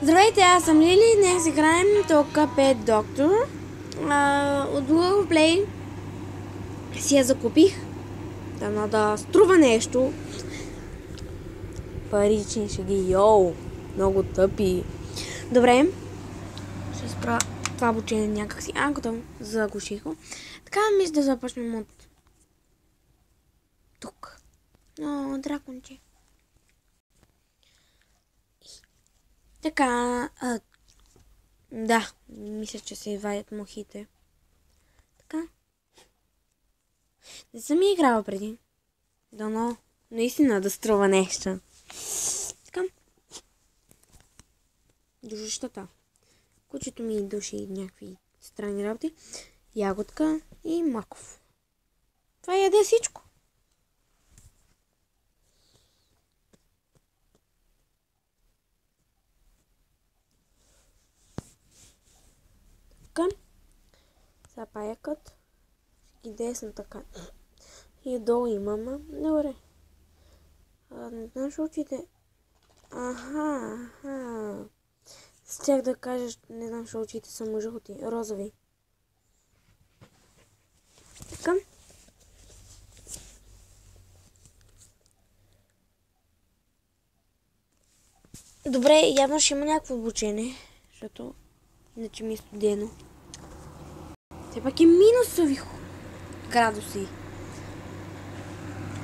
Здравейте, аз съм Лили. Днес играем Тока Пет Доктор. От Google Play си я закупих. Да струва нещо. Парични шеги, йоу. Много тъпи. Добре. Ще спра това обучение някакси. Готово. Заглуших го. Така, мисля да започнем от тук. Драконче. Така, да, мисля, че се вадят мухите. Така. Не съм и играла преди. Дано наистина да струва нещо. Така. Душещата. Кучето ми души някакви странни работи. Ягодка и маков. Това яде всичко. Така. Сега паякът. И десна така. И долу имаме. Добре. Не знам, ще очите. Аха. С тях да кажеш, не знам, ще очите са му жълти. Розови. Така. Добре, явно ще има някакво обучение, защото иначе ми е студено. Все пак е минусови градуси.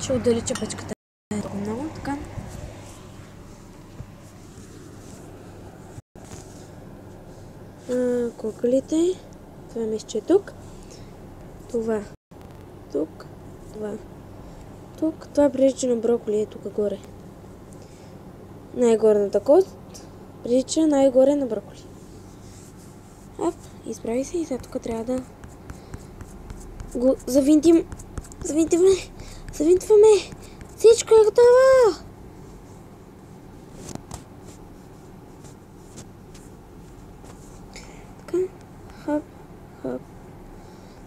Ще отдалеча печката толкова много, така. Куколите. Това мисля, че е тук. Това. Тук. Това. Тук. Това прилича на броколи е тук горе. Най-горната кост прилича най-горе на броколи. Изправи се и сега тук трябва да го завинтим. Завинтваме. Всичко е готово. Така. Хоп.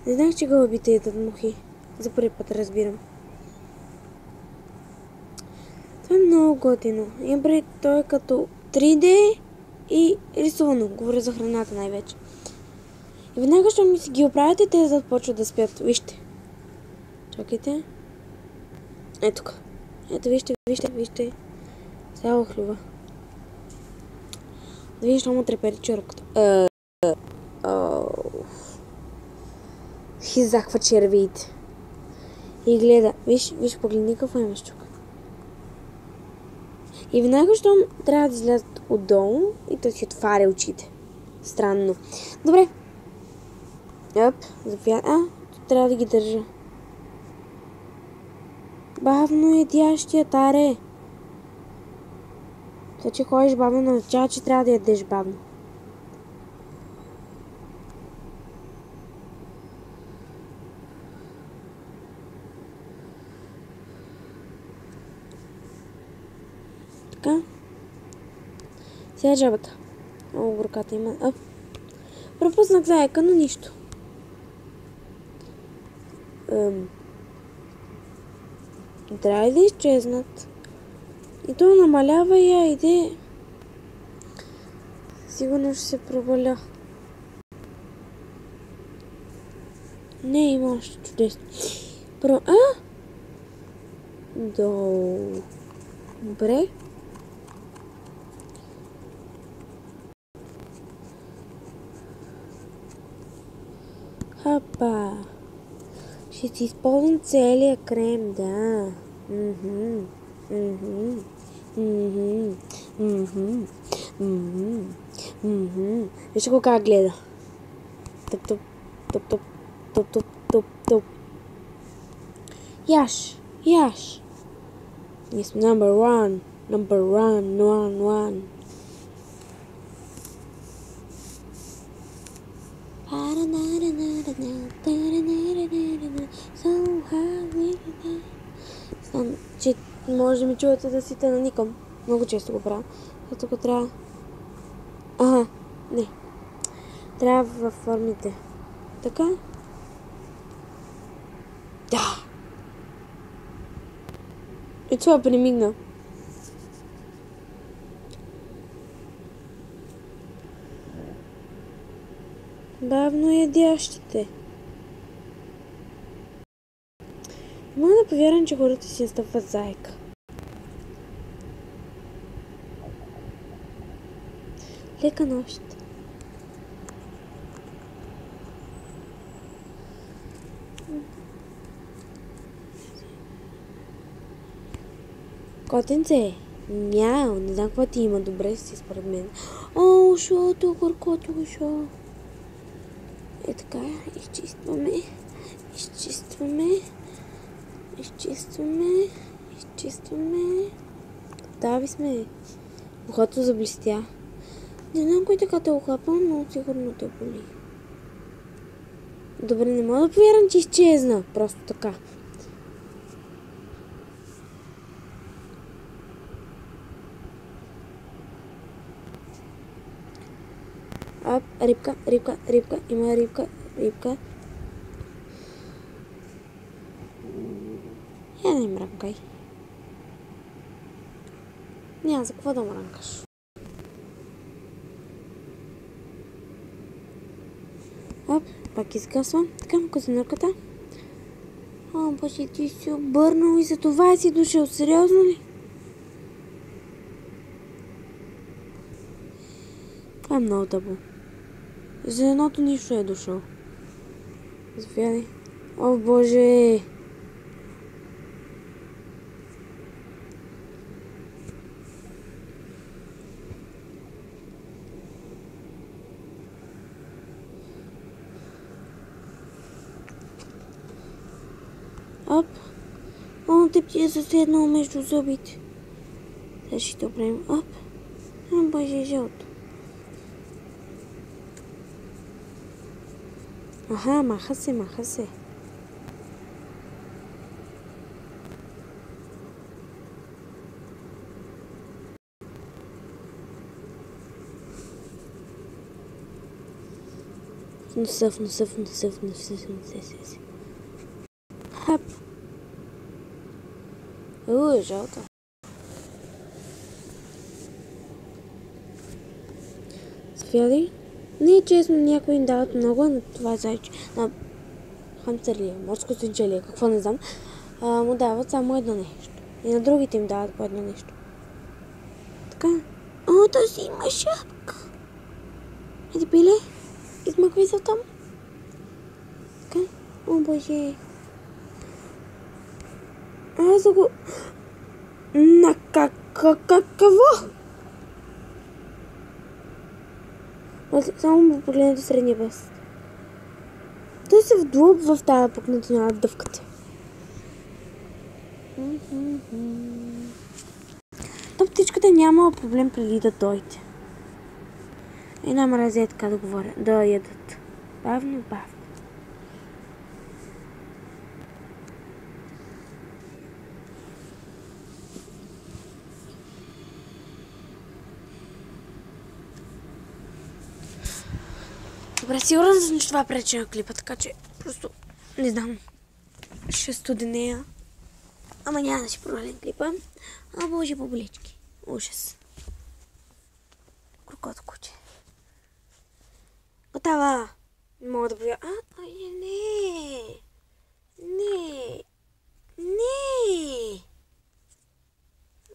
Не знах, че гълъбите ядат мухи. За първи път разбирам. Това е много готино. Имам той е като 3D и рисувано. Говоря за храната най-вече. И веднага, що ми си ги оправите, те започват да спят. Вижте. Чакайте. Ето тук. Ето, вижте. Цяло хлюва. Да видиш, що му трепери червката. Хизахва червиите. И гледа. Виж, погледни какво имаш тук. И веднага, щом трябва да излязат отдолу и да си отваря очите. Странно. Добре. Трябва да ги държа. Бавно ядящия, таре. Така че ходиш бавно, означава, че трябва да ядеш бавно. Така. Сега жабата. Много горката има. Пропуснах заека, но нищо. Трябва да изчезнат. И то намалява и айде. Сигурно ще се проваля. Не, има още чудесно. Добре. Хапа. Ще си използвам целия крем, да. Вижте го как гледа. Топ. Яш. Yes, number one. Знам, че може да ми чувате да си те наникам. Много често го правя. Тук трябва... Не. Трябва във формите. Така. Да. И това премигна. Бавно ядящите. Мога да повярвам, че хората си настъпват зайка. Лека нощ. Котенце, мяу, не знам какво ти има, добре си според мен. О, ушото, горкото ушо. Е така, изчистваме, изчистваме. Готови сме. Ухото заблестя. Не знам кой така те охлапа, но сигурно те боли. Добре, не мога да повярвам, че изчезна. Просто така. Рибка. Има рибка. Я не мрънкай. Няма за какво да мрънкаш. Пак изгасвам. Така, козинърката. О, боже, ти си обърнал и за това си дошъл. Сериозно ли? Това е много тъпо. За едното нищо е дошъл. Заповядай. О, боже! О, те ти е заседнал между зъбите. Сега ще те оправим. О, боже, жълто. Аха, маха се. В носа. Хап. Жълто. Заповядай. Не е честно, някои им дават много на това зайче. На хамстер ли е, морско свинче ли е, какво не знам. Му дават само едно нещо. И на другите им дават по едно нещо. Така. О, той си има шапка. Еди, пиле. Измъквай се там. Така. О, боже. Аз да го... На какво? Само му погледнете средния пръст. Той се вдлъбва в тази пукнатина дъвката. То птичката няма проблем преди да дойде. Една мразя е така да говоря, да ядат. Бавно. Добре, сигурен съм, че това пречи на клипа, така че просто не знам. Ще студенея. Ама няма да си провалим клипа. Боже, по-болечки. Ужас. Крокото куче. Готова. Не мога да повярвам. Не.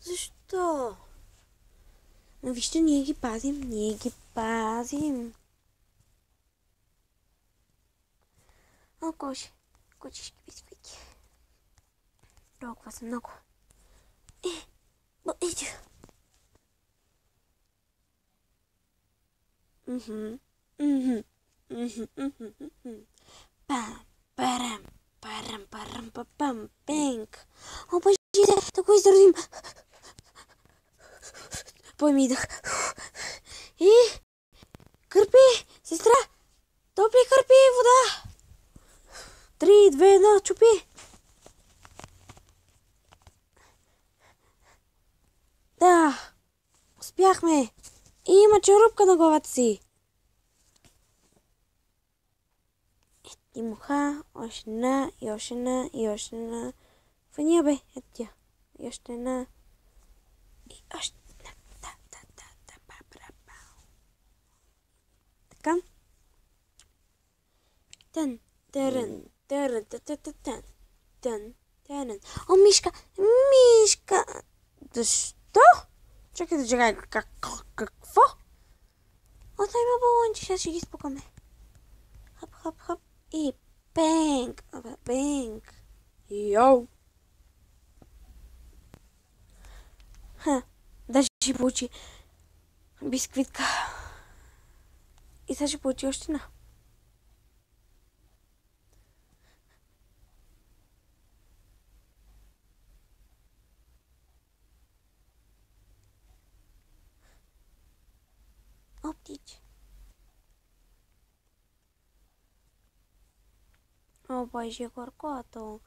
Защо? Но вижте, ние ги пазим. О, кучешки бисквити. Толкова са много. Иди. Парам, пенк. О, боже, да го издържим. Пойми дъх. Кърпи, сестра, топли кърпи и вода. 3, 2, 1, чупи. Да, успяхме. И има черупка на главата си. И муха, още една. Фания бе, ето тя. И още една. И още една. Да. Така. Терен, терен, терен, терен, терен. О, мишка, мишка. Защо? Чакай, какво? О, това има балонче, сега ще ги спукаме. Хъп, хъп, хъп. И бенг, бенг. Йоу. Даже ще получи бисквитка. И сега ще получи още една. О, птиче. О, боже, горкото.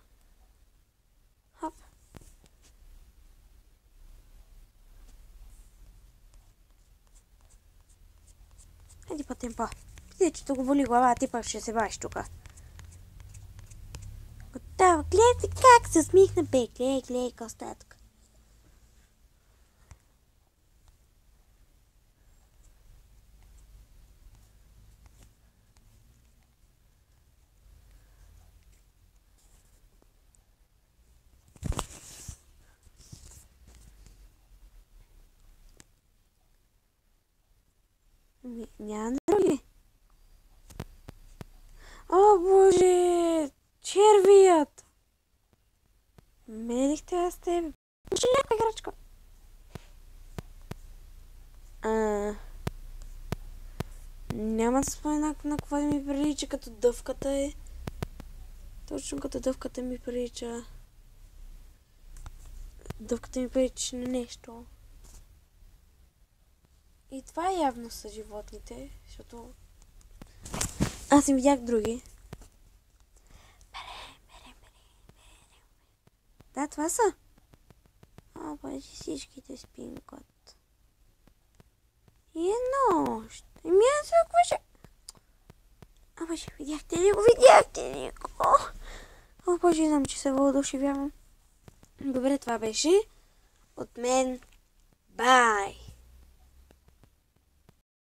Хоп. Хайде по-темпо. Птичето го боли глава, а ти пък ще се бавиш тука. Готово. Гледай как се усмихна, бе. Гледай, костатък. Няма други. О, боже! Червият! Мерихте аз с тебе. Жилека играчка. Няма да спомена на какво да ми прилича, като дъвката е. Точно като дъвката ми прилича. Дъвката ми прилича на нещо. И това явно са животните, защото аз им видях други. Да, това са. О, боже, всичките спим кот. И едно още. И ми аз какво ще... О, боже, видяхте ли го? Видяхте ли го? О, боже, знам, че се въодушевявам. Добре, това беше от мен. Бай!